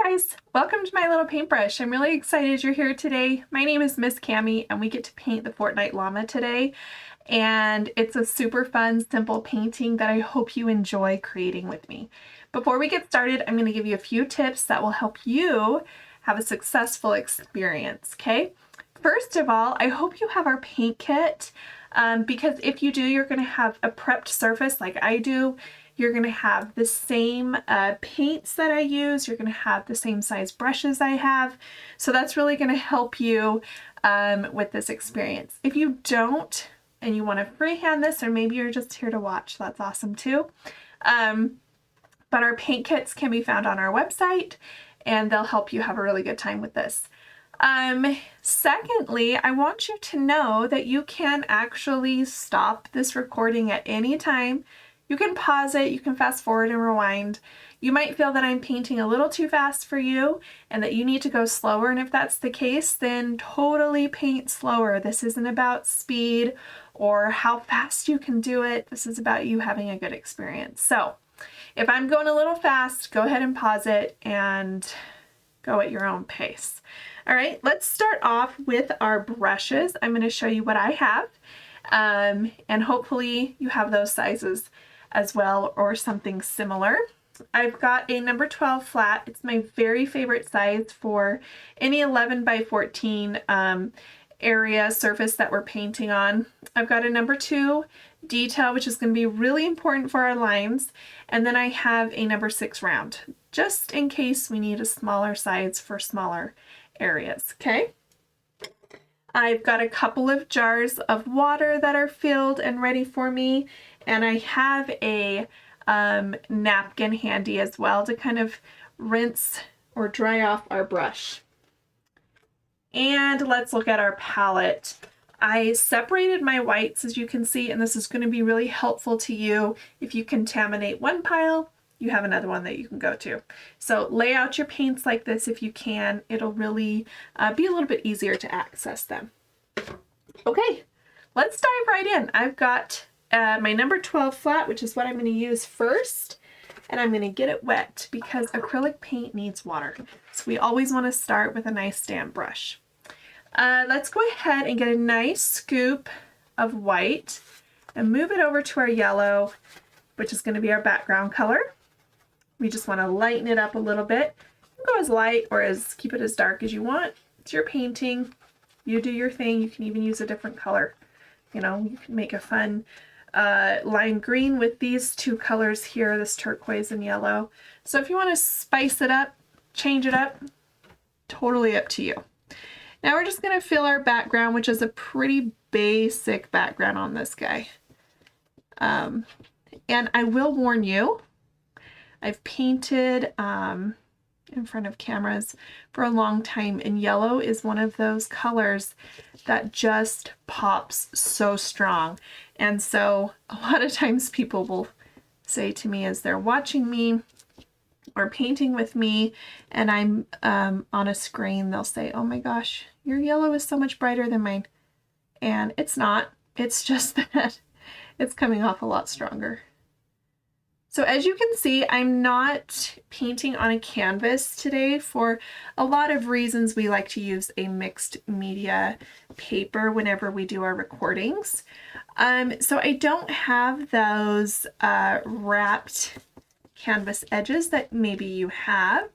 Guys, welcome to my little paintbrush. I'm really excited you're here today. My name is Miss Cami and we get to paint the Fortnite llama today. And it's a super fun, simple painting that I hope you enjoy creating with me. Before we get started, I'm going to give you a few tips that will help you have a successful experience, okay? First of all, I hope you have our paint kit because if you do, you're going to have a prepped surface like I do. You're going to have the same paints that I use. You're going to have the same size brushes I have. So that's really going to help you with this experience. If you don't and you want to freehand this, or maybe you're just here to watch, that's awesome too. But our paint kits can be found on our website and they'll help you have a really good time with this. Secondly, I want you to know that you can actually stop this recording at any time. You can pause it, you can fast forward and rewind. You might feel that I'm painting a little too fast for you and that you need to go slower, and if that's the case, then totally paint slower. This isn't about speed or how fast you can do it. This is about you having a good experience. So if I'm going a little fast, go ahead and pause it and go at your own pace. All right, let's start off with our brushes. I'm going to show you what I have, and hopefully you have those sizes as well or something similar. I've got a number 12 flat. It's my very favorite size for any 11 by 14 area surface that we're painting on. I've got a number 2 detail, which is going to be really important for our lines. And then I have a number 6 round, just in case we need a smaller size for smaller areas, okay? I've got a couple of jars of water that are filled and ready for me. And I have a napkin handy as well to kind of rinse or dry off our brush. And let's look at our palette. I separated my whites, as you can see, and this is going to be really helpful to you. If you contaminate one pile, you have another one that you can go to. So lay out your paints like this if you can. It'll really be a little bit easier to access them. Okay, let's dive right in. I've got my number 12 flat, which is what I'm going to use first, and I'm going to get it wet because acrylic paint needs water. So we always want to start with a nice damp brush. Let's go ahead and get a nice scoop of white and move it over to our yellow, which is going to be our background color. We just want to lighten it up a little bit. You can go as light or keep it as dark as you want. It's your painting. You do your thing. You can even use a different color. You know, you can make a fun lime green with these two colors here, this turquoise and yellow. So if you want to spice it up, change it up, totally up to you. Now we're just going to fill our background, which is a pretty basic background on this guy. And I will warn you, I've painted in front of cameras for a long time, and yellow is one of those colors that just pops so strong. And so a lot of times people will say to me as they're watching me or painting with me and I'm on a screen, they'll say, "Oh my gosh, your yellow is so much brighter than mine." And it's not, it's just that it's coming off a lot stronger. So as you can see, I'm not painting on a canvas today for a lot of reasons. We like to use a mixed media paper whenever we do our recordings. So I don't have those wrapped canvas edges that maybe you have.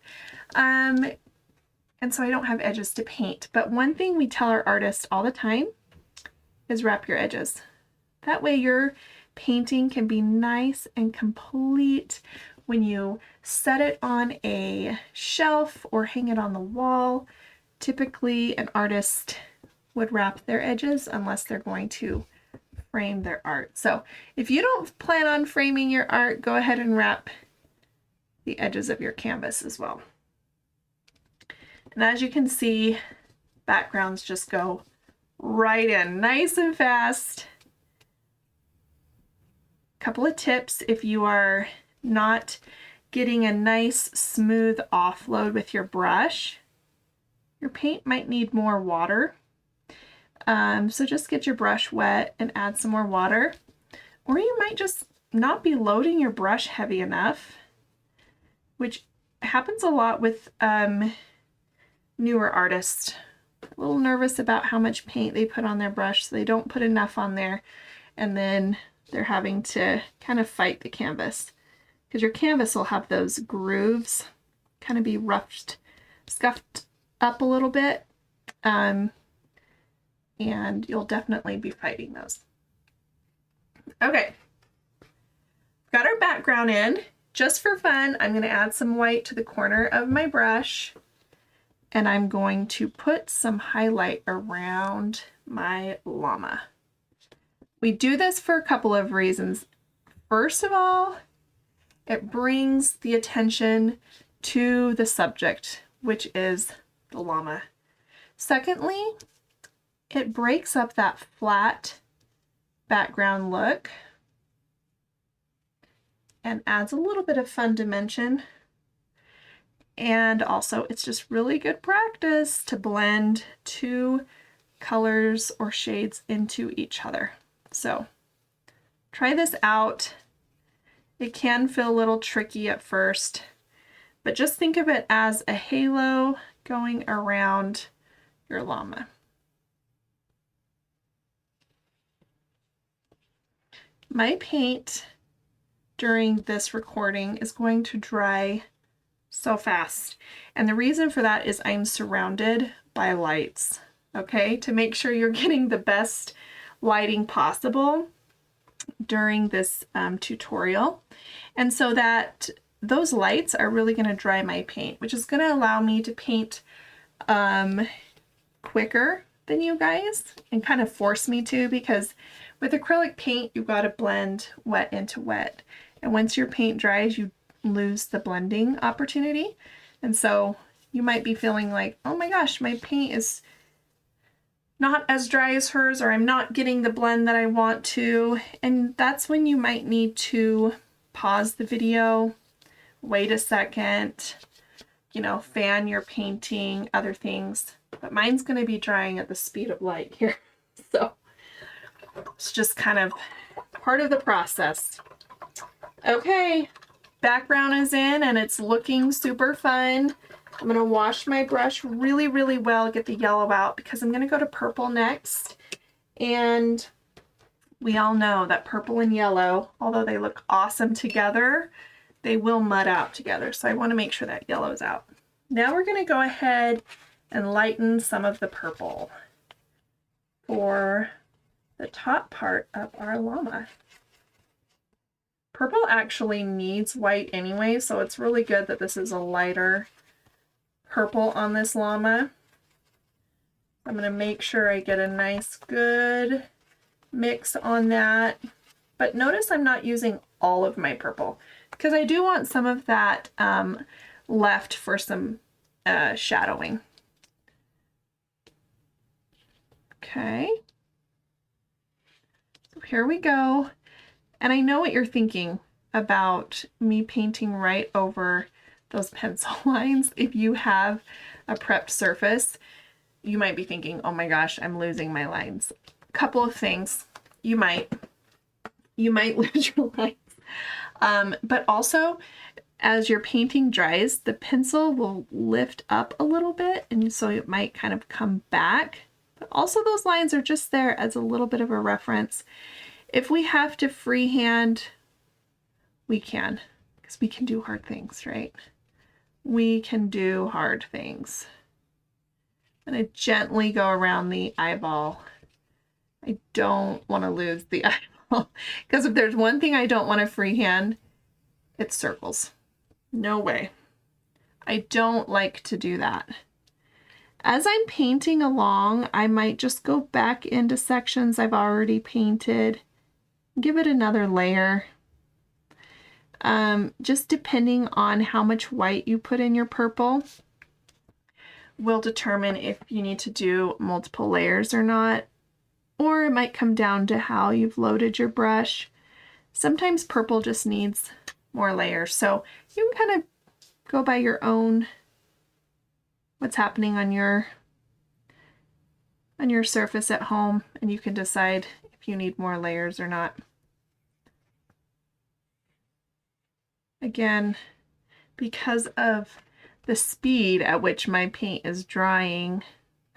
And so I don't have edges to paint. But one thing we tell our artists all the time is wrap your edges. That way your painting can be nice and complete when you set it on a shelf or hang it on the wall. Typically an artist would wrap their edges unless they're going to frame their art. So if you don't plan on framing your art, go ahead and wrap the edges of your canvas as well. And as you can see, backgrounds just go right in nice and fast. Couple of tips: if you are not getting a nice smooth offload with your brush, your paint might need more water. So just get your brush wet and add some more water. Or you might just not be loading your brush heavy enough, which It happens a lot with newer artists. A little nervous about how much paint they put on their brush, so they don't put enough on there, and then they're having to kind of fight the canvas, because your canvas will have those grooves, kind of be roughed, scuffed up a little bit, and you'll definitely be fighting those. Okay, got our background in. Just for fun, I'm going to add some white to the corner of my brush, and I'm going to put some highlight around my llama. We do this for a couple of reasons. First of all, it brings the attention to the subject, which is the llama. Secondly, it breaks up that flat background look and adds a little bit of fun dimension. And also, it's just really good practice to blend two colors or shades into each other. So try this out. It can feel a little tricky at first, but just think of it as a halo going around your llama. My paint during this recording is going to dry so fast. And the reason for that is I'm surrounded by lights, okay? To make sure you're getting the best lighting possible during this tutorial. And so that those lights are really gonna dry my paint, which is gonna allow me to paint quicker than you guys and kind of force me to, because with acrylic paint, you've got to blend wet into wet. And once your paint dries, you lose the blending opportunity. And so you might be feeling like, oh my gosh, my paint is not as dry as hers, or I'm not getting the blend that I want to. And that's when you might need to pause the video, wait a second, you know, fan your painting, other things. But mine's going to be drying at the speed of light here. So it's just kind of part of the process. Okay, background is in and it's looking super fun. I'm going to wash my brush really, really well, get the yellow out, because I'm going to go to purple next. And we all know that purple and yellow, although they look awesome together, they will mud out together. So I want to make sure that yellow is out. Now we're going to go ahead and lighten some of the purple for the top part of our llama. Purple actually needs white anyway, so it's really good that this is a lighter purple on this llama. I'm going to make sure I get a nice good mix on that. But notice I'm not using all of my purple, because I do want some of that left for some shadowing. Okay. So here we go. And I know what you're thinking about me painting right over those pencil lines. If you have a prepped surface, you might be thinking, oh my gosh, I'm losing my lines. A couple of things. You might lose your lines. But also, as your painting dries, the pencil will lift up a little bit, and so it might kind of come back. But also those lines are just there as a little bit of a reference. If we have to freehand, we can, because we can do hard things, right? We can do hard things. I'm going to gently go around the eyeball. I don't want to lose the eyeball, because if there's one thing I don't want to freehand, it's circles. No way. I don't like to do that. As I'm painting along, I might just go back into sections I've already painted, give it another layer. Just depending on how much white you put in your purple will determine if you need to do multiple layers or not, or it might come down to how you've loaded your brush. Sometimes purple just needs more layers, so you can kind of go by your own, what's happening on your surface at home, and you can decide if you need more layers or not. Again, because of the speed at which my paint is drying,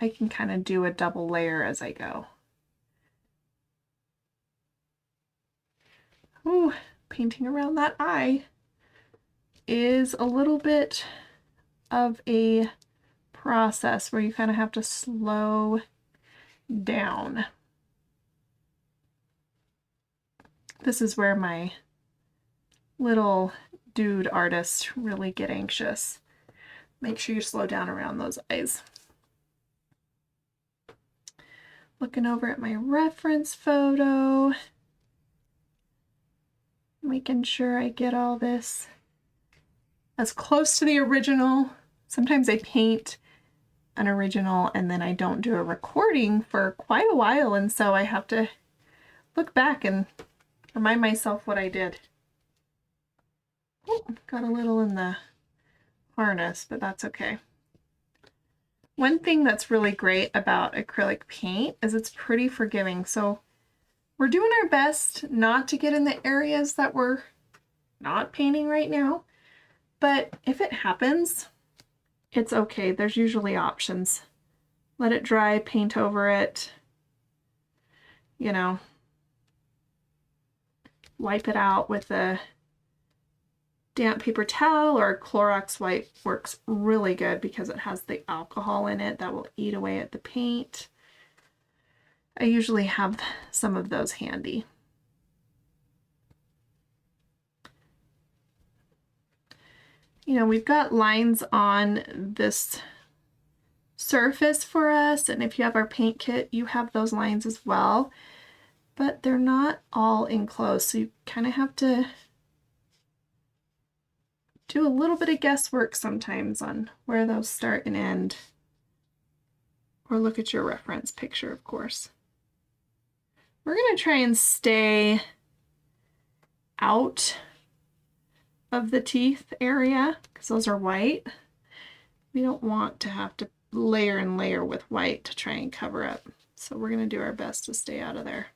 I can kind of do a double layer as I go. Ooh, painting around that eye is a little bit of a process where you kind of have to slow down. This is where my little dude artists really get anxious. Make sure you slow down around those eyes. Looking over at my reference photo, making sure I get all this as close to the original. Sometimes I paint an original and then I don't do a recording for quite a while, and so I have to look back and remind myself what I did. Oh, got a little in the harness, but that's okay. One thing that's really great about acrylic paint is it's pretty forgiving. So we're doing our best not to get in the areas that we're not painting right now. But if it happens, it's okay. There's usually options. Let it dry, paint over it, you know, wipe it out with a damp paper towel, or a Clorox wipe works really good because it has the alcohol in it that will eat away at the paint. I usually have some of those handy. You know, we've got lines on this surface for us, and if you have our paint kit, you have those lines as well, but they're not all enclosed, so you kind of have to do a little bit of guesswork sometimes on where those start and end, or look at your reference picture, of course. We're going to try and stay out of the teeth area because those are white. We don't want to have to layer and layer with white to try and cover up, so we're going to do our best to stay out of there.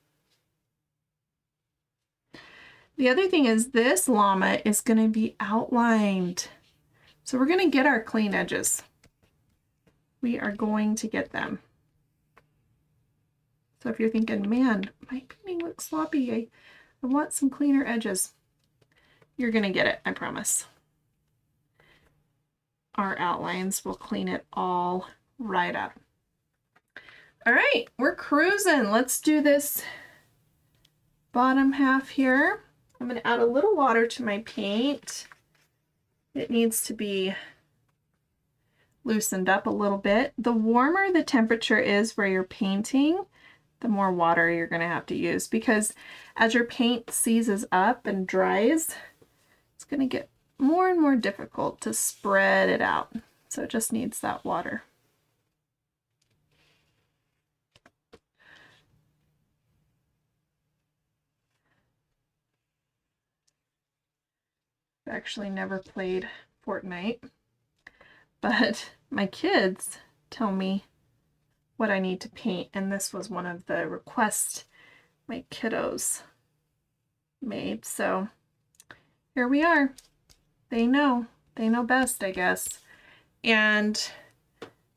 The other thing is this llama is going to be outlined. So we're going to get our clean edges. We are going to get them. So if you're thinking, man, my painting looks sloppy, I want some cleaner edges, you're going to get it, I promise. Our outlines will clean it all right up. All right, we're cruising. Let's do this bottom half here. I'm going to add a little water to my paint. It needs to be loosened up a little bit. The warmer the temperature is where you're painting, the more water you're going to have to use, because as your paint seizes up and dries, it's going to get more and more difficult to spread it out. So it just needs that water. I've actually never played Fortnite, but my kids tell me what I need to paint, and this was one of the requests my kiddos made. So here we are. They know best, I guess. And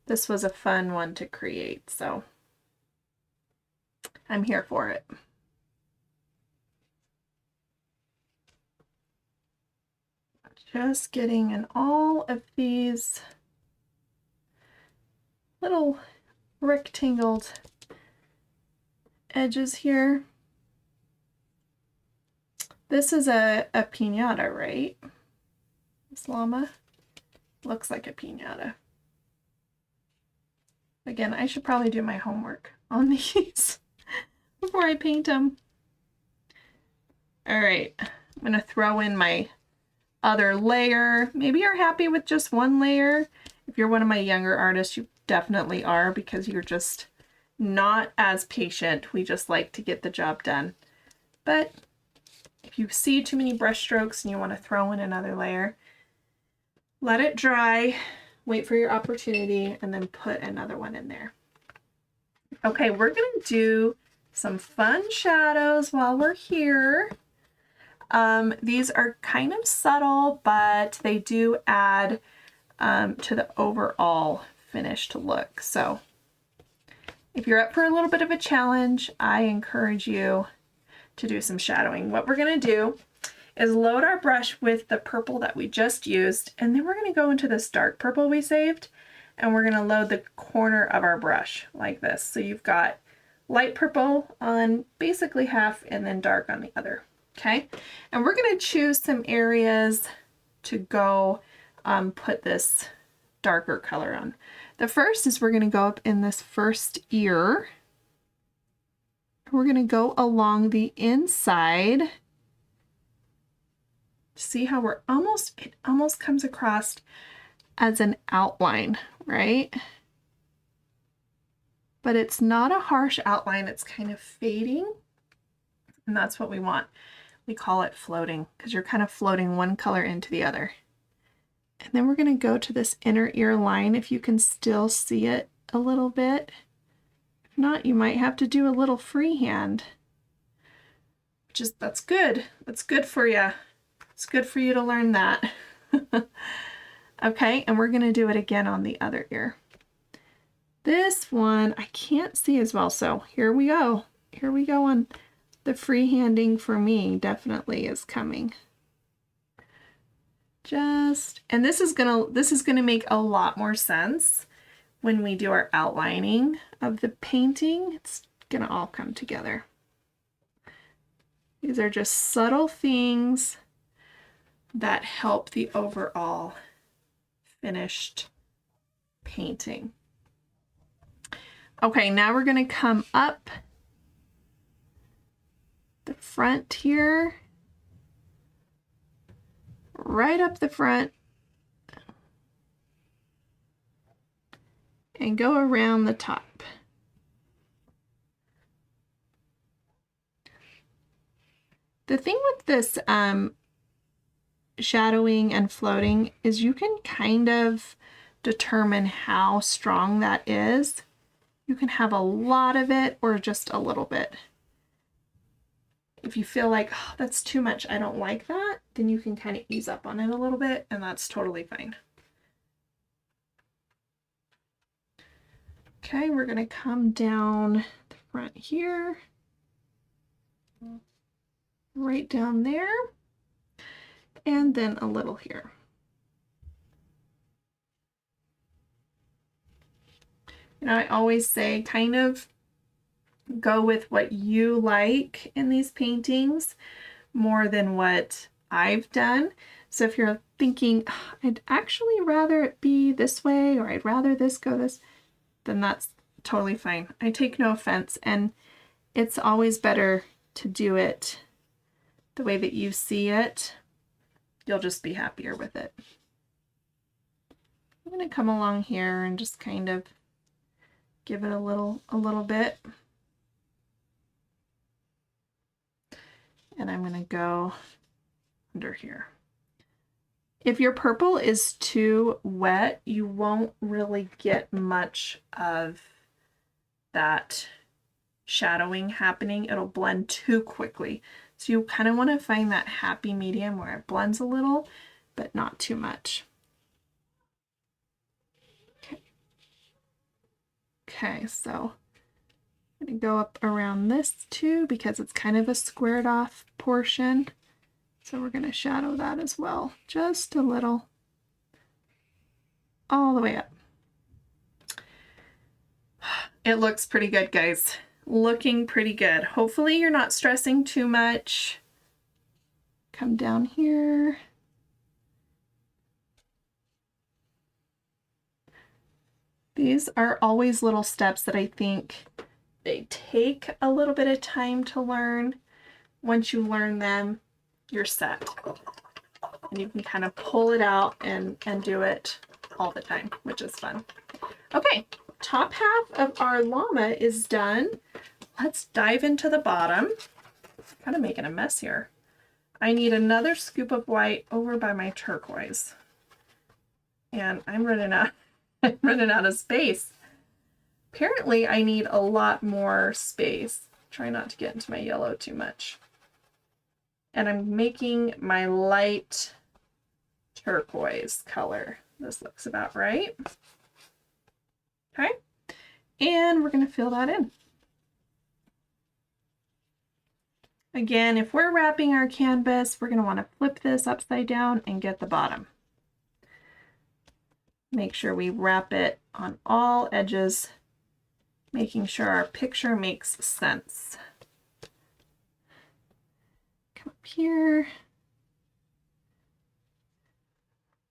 this was a fun one to create, so I'm here for it. Just getting in all of these little rectangled edges here. This is a piñata, right? This llama looks like a piñata. Again, I should probably do my homework on these before I paint them. All right, I'm gonna throw in my other layer. Maybe you're happy with just one layer. If you're one of my younger artists, you definitely are, because you're just not as patient. We just like to get the job done. But if you see too many brush strokes and you want to throw in another layer, let it dry, wait for your opportunity, and then put another one in there. Okay, we're gonna do some fun shadows while we're here. These are kind of subtle, but they do add to the overall finished look. So if you're up for a little bit of a challenge, I encourage you to do some shadowing. What we're going to do is load our brush with the purple that we just used, and then we're going to go into this dark purple we saved, and we're going to load the corner of our brush like this. So you've got light purple on basically half and then dark on the other. Okay, and we're going to choose some areas to go put this darker color on. The first is we're going to go up in this first ear. We're going to go along the inside. See how it almost comes across as an outline, right? But it's not a harsh outline, it's kind of fading, and that's what we want. We call it floating because you're kind of floating one color into the other. And then we're going to go to this inner ear line if you can still see it a little bit. If not, you might have to do a little freehand. That's good. That's good for you. It's good for you to learn that. Okay, and we're going to do it again on the other ear. This one I can't see as well, so here we go. Here we go on the freehanding for me definitely is coming. And this is gonna make a lot more sense when we do our outlining of the painting. It's gonna all come together. These are just subtle things that help the overall finished painting. Okay, now we're gonna come up the front here, right up the front, and go around the top. The thing with this shadowing and floating is you can kind of determine how strong that is. You can have a lot of it or just a little bit. If you feel like, oh, that's too much, I don't like that, then you can kind of ease up on it a little bit, and that's totally fine. Okay, we're going to come down the front here, right down there, and then a little here. You know, I always say kind of go with what you like in these paintings more than what I've done. So if you're thinking, oh, I'd actually rather it be this way, or I'd rather this go this, then that's totally fine. I take no offense, and it's always better to do it the way that you see it. You'll just be happier with it. I'm going to come along here and just kind of give it a little bit. And I'm going to go under here. If your purple is too wet, you won't really get much of that shadowing happening. It'll blend too quickly. So you kind of want to find that happy medium where it blends a little, but not too much. Okay, so I'm going to go up around this too because it's kind of a squared off portion. So we're going to shadow that as well, just a little, all the way up. It looks pretty good, guys. Looking pretty good. Hopefully you're not stressing too much. Come down here. These are always little steps that I think they take a little bit of time to learn. Once you learn them, you're set. And you can kind of pull it out and do it all the time, which is fun. Okay, top half of our llama is done. Let's dive into the bottom. Kind of making a mess here. I need another scoop of white over by my turquoise. And I'm running out of space. Apparently I need a lot more space. Try not to get into my yellow too much. And I'm making my light turquoise color. This looks about right. Okay, and we're going to fill that in. Again, if we're wrapping our canvas, we're going to want to flip this upside down and get the bottom. Make sure we wrap it on all edges, making sure our picture makes sense. Come up here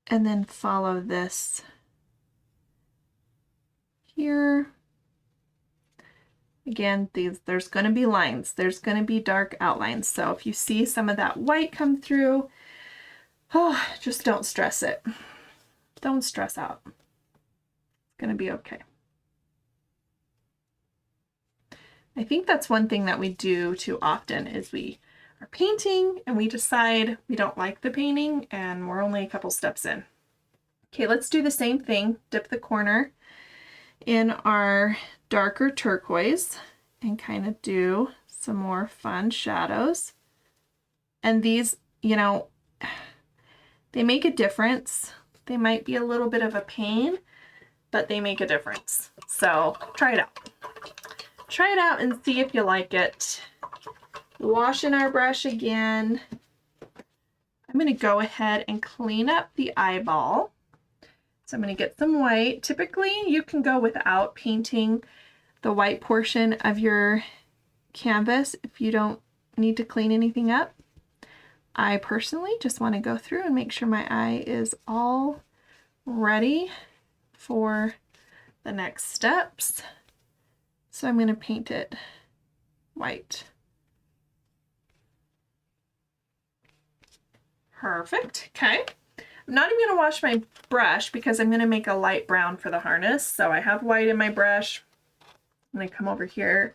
and then follow this here. Again, there's going to be lines. There's going to be dark outlines. So if you see some of that white come through, just don't stress it. Don't stress out. It's going to be okay. I think that's one thing that we do too often is we are painting and we decide we don't like the painting and we're only a couple steps in. Okay, let's do the same thing. Dip the corner in our darker turquoise and kind of do some more fun shadows. And these, you know, they make a difference. They might be a little bit of a pain, but they make a difference. So try it out. Try it out and see if you like it. Washing our brush again. I'm going to go ahead and clean up the eyeball. So I'm going to get some white. Typically, you can go without painting the white portion of your canvas if you don't need to clean anything up. I personally just want to go through and make sure my eye is all ready for the next steps. So I'm going to paint it white. Perfect. Okay. I'm not even going to wash my brush because I'm going to make a light brown for the harness. So I have white in my brush. I'm going to come over here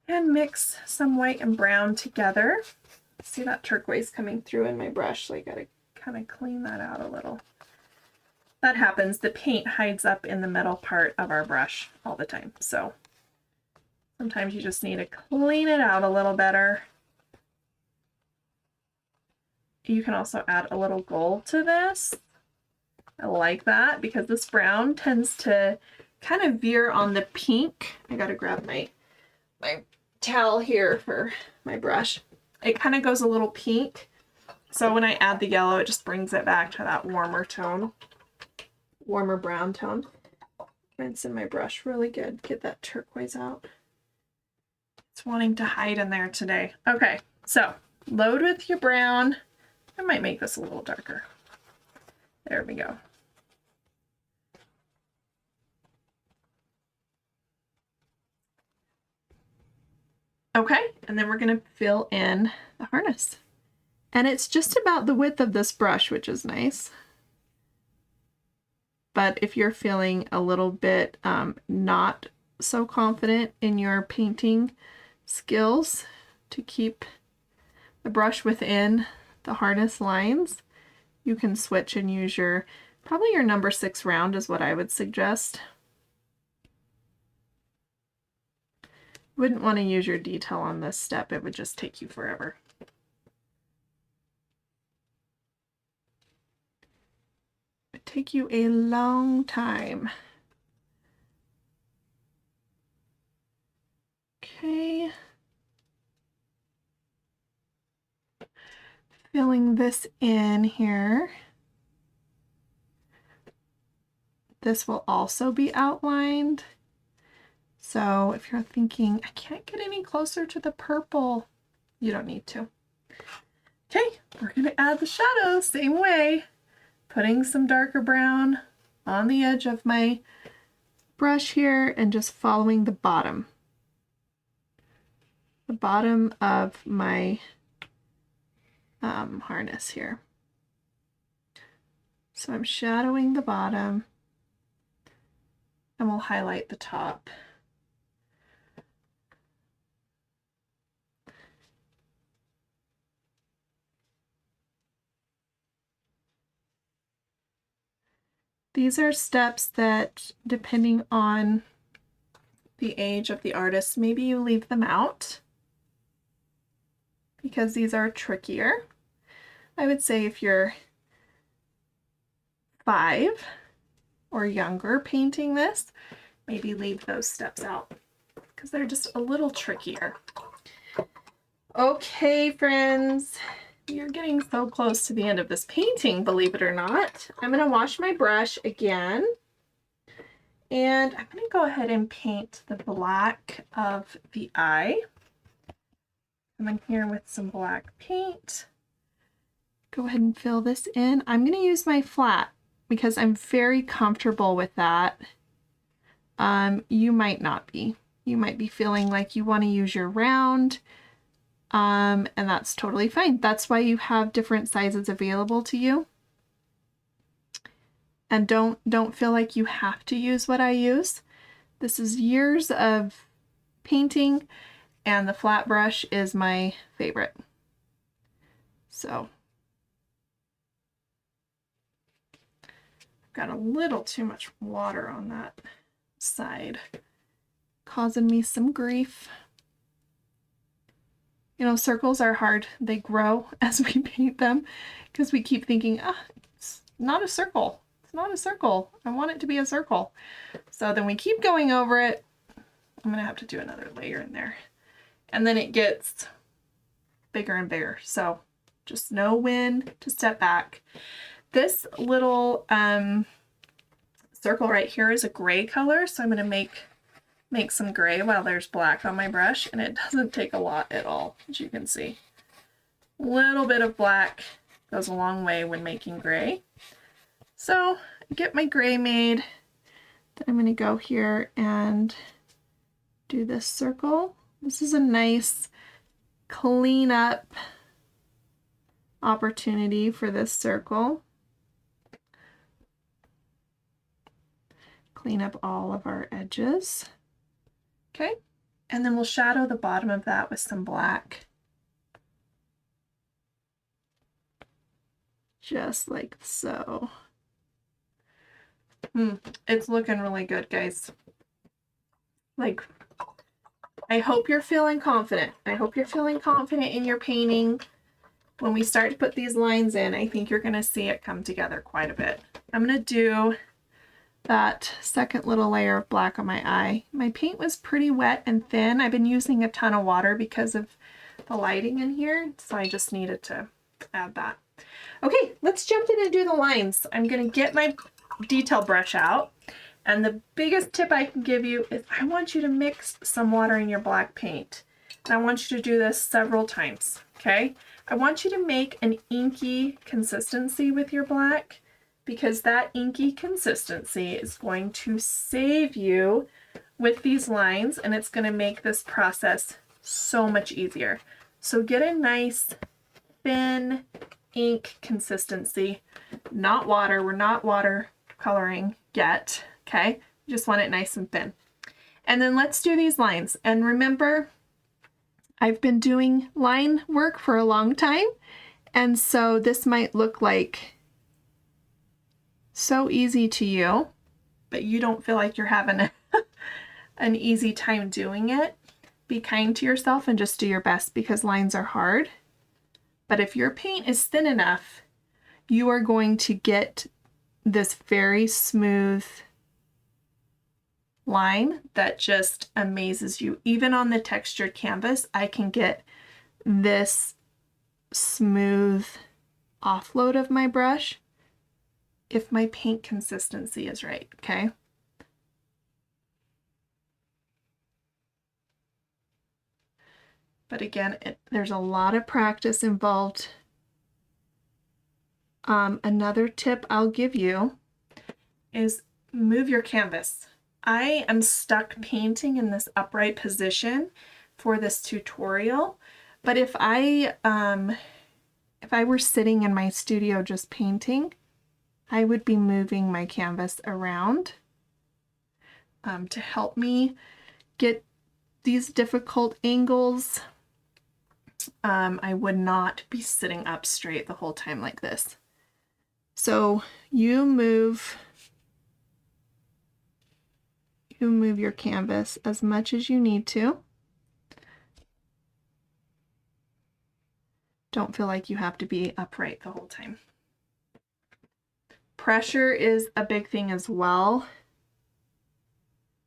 and mix some white and brown together. See that turquoise coming through in my brush, so I got to kind of clean that out a little. That happens. The paint hides up in the middle part of our brush all the time. So sometimes you just need to clean it out a little better. You can also add a little gold to this. I like that because this brown tends to kind of veer on the pink. I gotta grab my towel here for my brush. It kind of goes a little pink. So when I add the yellow, it just brings it back to that warmer tone, warmer brown tone. Rinse in my brush really good. Get that turquoise out. It's wanting to hide in there today. Okay, so load with your brown. I might make this a little darker. There we go. Okay, and then we're going to fill in the harness. And it's just about the width of this brush, which is nice. But if you're feeling a little bit not so confident in your painting skills to keep the brush within the harness lines, you can switch and use probably your number 6 round is what I would suggest. Wouldn't want to use your detail on this step. It would just take you forever. It would take you a long time. Okay. Filling this in here. This will also be outlined. So if you're thinking, I can't get any closer to the purple, you don't need to. Okay, we're going to add the shadows same way. Putting some darker brown on the edge of my brush here and just following the bottom. The bottom of my harness here. So I'm shadowing the bottom and we'll highlight the top. These are steps that, depending on the age of the artist, maybe you leave them out. because these are trickier. I would say if you're 5 or younger painting this, maybe leave those steps out because they're just a little trickier. Okay, friends, you're getting so close to the end of this painting, believe it or not. I'm going to wash my brush again, and I'm going to go ahead and paint the black of the eye. I'm in here with some black paint. Go ahead and fill this in. I'm going to use my flat because I'm very comfortable with that. You might not be. You might be feeling like you want to use your round, and that's totally fine. That's why you have different sizes available to you. And don't feel like you have to use what I use. This is years of painting, and the flat brush is my favorite. So I've got a little too much water on that side, causing me some grief. You know, circles are hard. They grow as we paint them because we keep thinking, it's not a circle. It's not a circle. I want it to be a circle. So then we keep going over it. I'm going to have to do another layer in there. And then it gets bigger and bigger. So just know when to step back. This little circle right here is a gray color. So I'm going to make some gray while there's black on my brush, and it doesn't take a lot at all, as you can see. A little bit of black goes a long way when making gray. So I get my gray made. Then I'm going to go here and do this circle. This is a nice clean up opportunity for this circle. Clean up all of our edges. Okay, and then we'll shadow the bottom of that with some black. Just like so. It's looking really good, guys. Like, I hope you're feeling confident. I hope you're feeling confident in your painting. When we start to put these lines in, I think you're going to see it come together quite a bit. I'm going to do that second little layer of black on my eye. My paint was pretty wet and thin. I've been using a ton of water because of the lighting in here, so I just needed to add that. Okay, let's jump in and do the lines. I'm going to get my detail brush out, and the biggest tip I can give you is I want you to mix some water in your black paint. And I want you to do this several times, okay? I want you to make an inky consistency with your black, because that inky consistency is going to save you with these lines, and it's going to make this process so much easier. So get a nice thin ink consistency, not water. We're not water coloring yet, okay? You just want it nice and thin. And then let's do these lines. And remember, I've been doing line work for a long time, and so this might look like so easy to you, but you don't feel like you're having an easy time doing it. Be kind to yourself and just do your best, because lines are hard. But if your paint is thin enough, you are going to get this very smooth line that just amazes you. Even on the textured canvas, I can get this smooth offload of my brush if my paint consistency is right, okay? But again, there's a lot of practice involved. Another tip I'll give you is move your canvas. I am stuck painting in this upright position for this tutorial, but if I were sitting in my studio just painting, I would be moving my canvas around to help me get these difficult angles. I would not be sitting up straight the whole time like this. So you move your canvas as much as you need to. Don't feel like you have to be upright the whole time. Pressure is a big thing as well.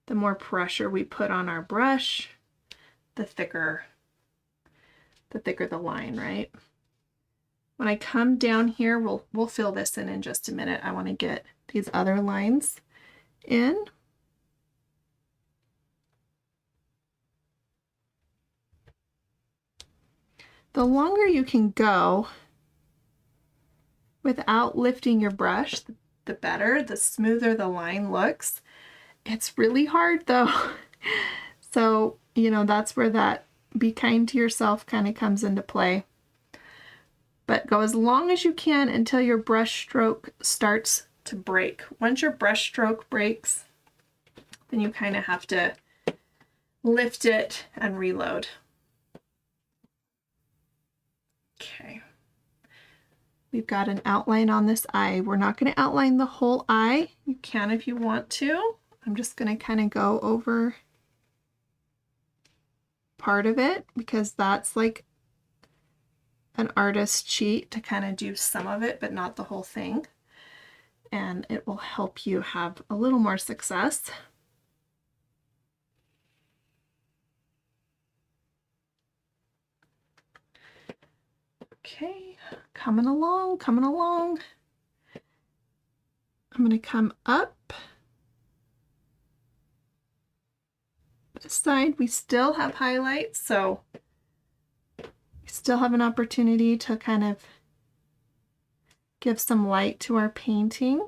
The more pressure we put on our brush, the thicker the line, right? When I come down here, we'll fill this in just a minute. I want to get these other lines in. The longer you can go without lifting your brush, the better, the smoother the line looks. It's really hard though. So, you know, that's where that be kind to yourself kind of comes into play. But go as long as you can until your brush stroke starts to break. Once your brush stroke breaks, then you kind of have to lift it and reload. Okay. We've got an outline on this eye. We're not going to outline the whole eye. You can if you want to. I'm just going to kind of go over part of it because that's like an artist cheat to kind of do some of it, but not the whole thing. And it will help you have a little more success. Okay, coming along, coming along. I'm going to come up this side. We still have highlights, so we still have an opportunity to kind of give some light to our painting,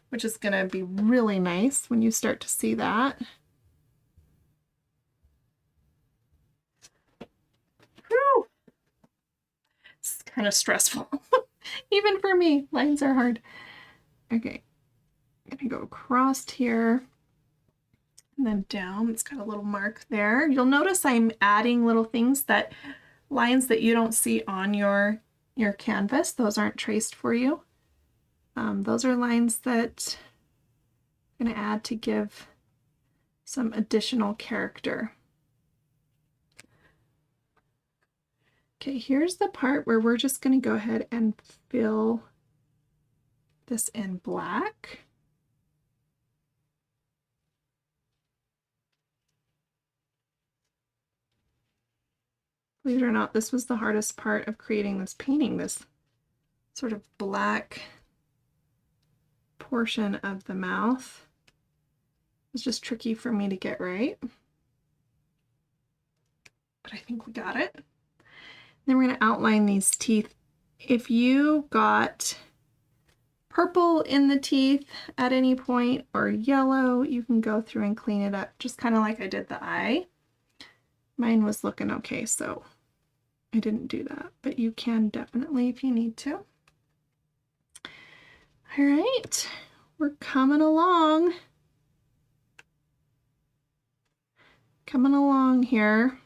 which is going to be really nice when you start to see that. Whew. It's kind of stressful. Even for me, lines are hard. Okay, I'm going to go across here and then down. It's got a little mark there. You'll notice I'm adding little things, that lines that you don't see on your canvas. Those aren't traced for you. Those are lines that I'm going to add to give some additional character. Okay, here's the part where we're just going to go ahead and fill this in black. Believe it or not, this was the hardest part of creating this painting, this sort of black portion of the mouth. It was just tricky for me to get right. But I think we got it. Then we're going to outline these teeth. If you got purple in the teeth at any point or yellow, you can go through and clean it up, just kind of like I did the eye. Mine was looking okay, so I didn't do that, but you can definitely if you need to. All right, we're coming along. Coming along here.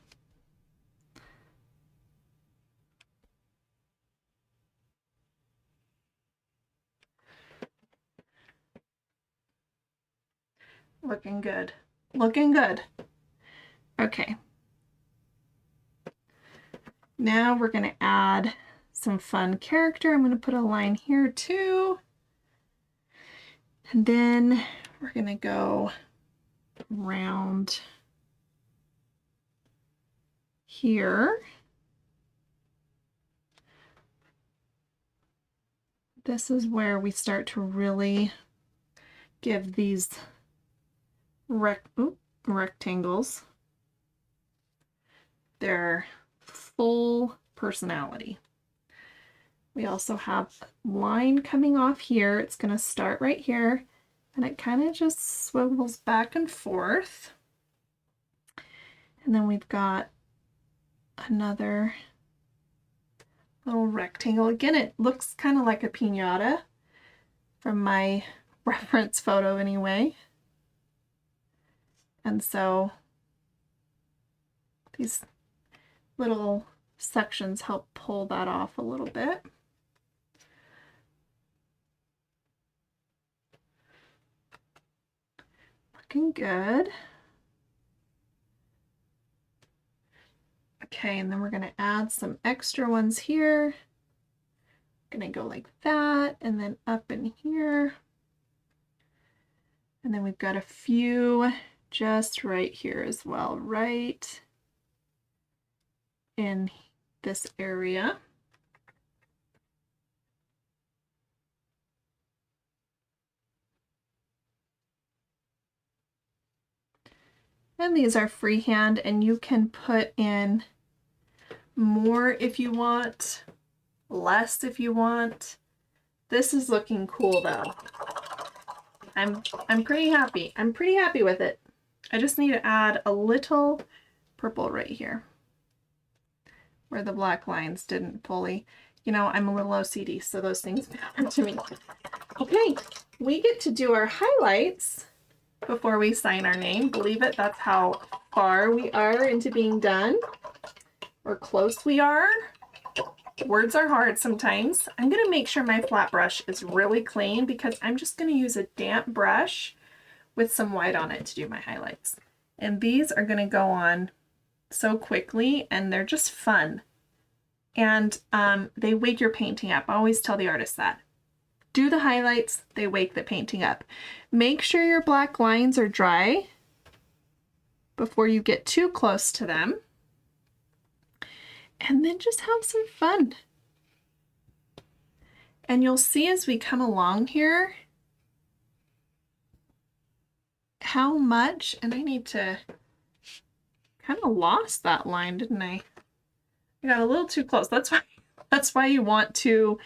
Looking good. Looking good. Okay. Now we're going to add some fun character. I'm going to put a line here too. And then we're going to go around here. This is where we start to really give these rectangles their full personality. We also have a line coming off here. It's going to start right here, and it kind of just swivels back and forth. And then we've got another little rectangle. Again, it looks kind of like a piñata from my reference photo anyway. And so these little sections help pull that off a little bit. Looking good. Okay, and then we're going to add some extra ones here. Going to go like that, and then up in here. And then we've got a few just right here as well, right in this area. And these are freehand, and you can put in more if you want, less if you want. This is looking cool though. I'm pretty happy. I'm pretty happy with it. I just need to add a little purple right here where the black lines didn't fully, you know, I'm a little OCD, so those things matter to me. Okay, we get to do our highlights before we sign our name. Believe it, that's how far we are into being done, or close we are. Words are hard sometimes. I'm going to make sure my flat brush is really clean because I'm just going to use a damp brush with some white on it to do my highlights. And these are going to go on so quickly, and they're just fun. And they wake your painting up. I always tell the artist that. Do the highlights, they wake the painting up. Make sure your black lines are dry before you get too close to them. And then just have some fun. And you'll see as we come along here how much, and I need to, kind of lost that line, didn't I? I got a little too close. That's why you want to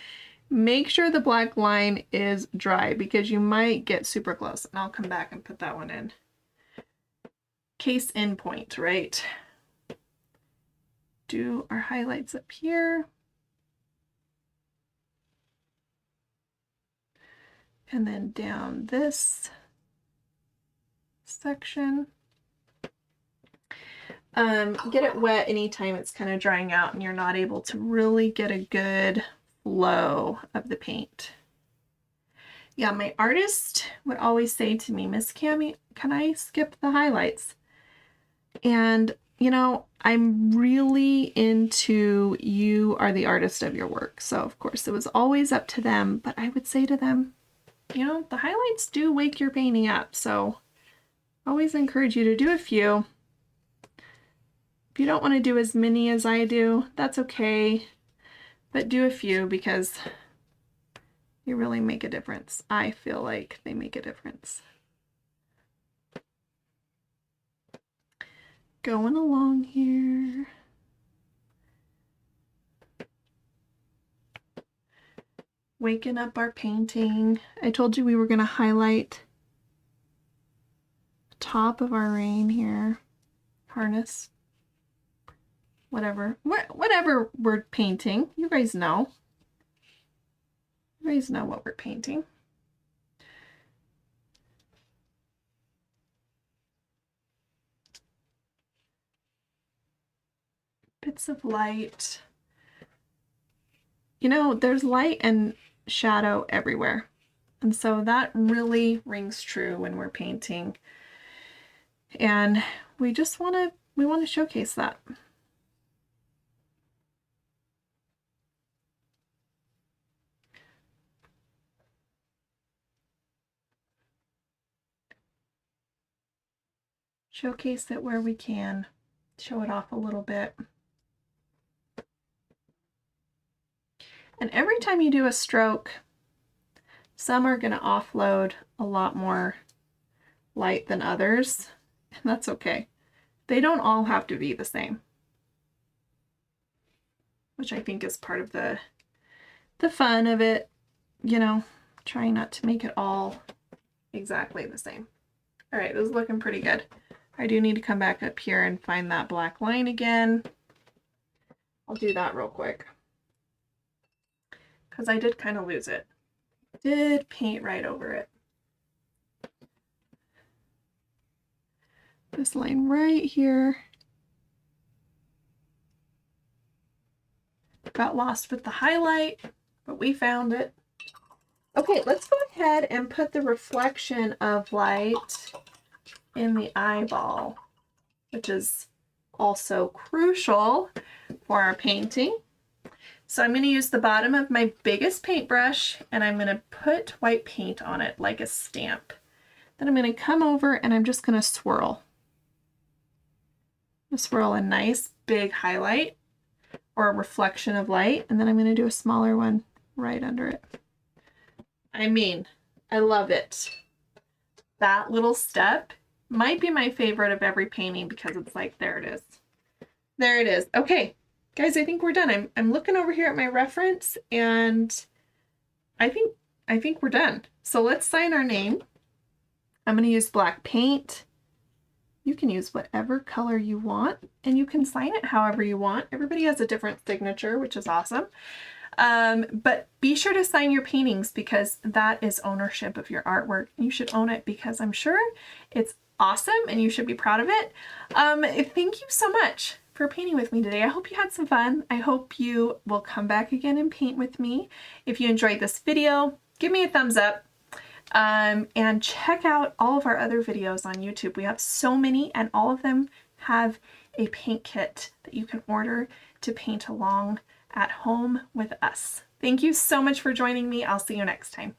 make sure the black line is dry, because you might get super close. And I'll come back and put that one in. Case in point, right? Do our highlights up here. And then down this section. Get it wet anytime it's kind of drying out and you're not able to really get a good flow of the paint. Yeah, my artist would always say to me, Miss Cammie, can I skip the highlights? And you know, I'm really into you are the artist of your work. So of course it was always up to them, but I would say to them, you know, the highlights do wake your painting up. So always encourage you to do a few. If you don't want to do as many as I do, that's okay, but do a few because you really make a difference. I feel like they make a difference. Going along here. Waking up our painting. I told you we were going to highlight the top of our rein here. Harness. Whatever we're painting. You guys know. You guys know what we're painting. Bits of light. You know, there's light and shadow everywhere. And so that really rings true when we're painting. And we just want to showcase that. Showcase it where we can. Show it off a little bit. And every time you do a stroke, some are going to offload a lot more light than others, and that's okay. They don't all have to be the same, which I think is part of the fun of it, you know, trying not to make it all exactly the same. All right, this is looking pretty good. I do need to come back up here and find that black line again. I'll do that real quick, because I did kind of lose it. Did paint right over it. This line right here. Got lost with the highlight, but we found it. Okay, let's go ahead and put the reflection of light in the eyeball, which is also crucial for our painting. So I'm going to use the bottom of my biggest paintbrush and I'm going to put white paint on it like a stamp. Then I'm going to come over and I'm just going to swirl. Swirl a nice big highlight or a reflection of light, and then I'm going to do a smaller one right under it. I mean, I love it. That little step might be my favorite of every painting because it's like, there it is. There it is. Okay, guys, I think we're done. I'm looking over here at my reference and I think we're done. So let's sign our name. I'm going to use black paint. You can use whatever color you want and you can sign it however you want. Everybody has a different signature, which is awesome. But be sure to sign your paintings because that is ownership of your artwork. You should own it because I'm sure it's awesome and you should be proud of it. Thank you so much for painting with me today. I hope you had some fun. I hope you will come back again and paint with me. If you enjoyed this video, give me a thumbs up. And check out all of our other videos on YouTube. We have so many and all of them have a paint kit that you can order to paint along at home with us. Thank you so much for joining me. I'll see you next time.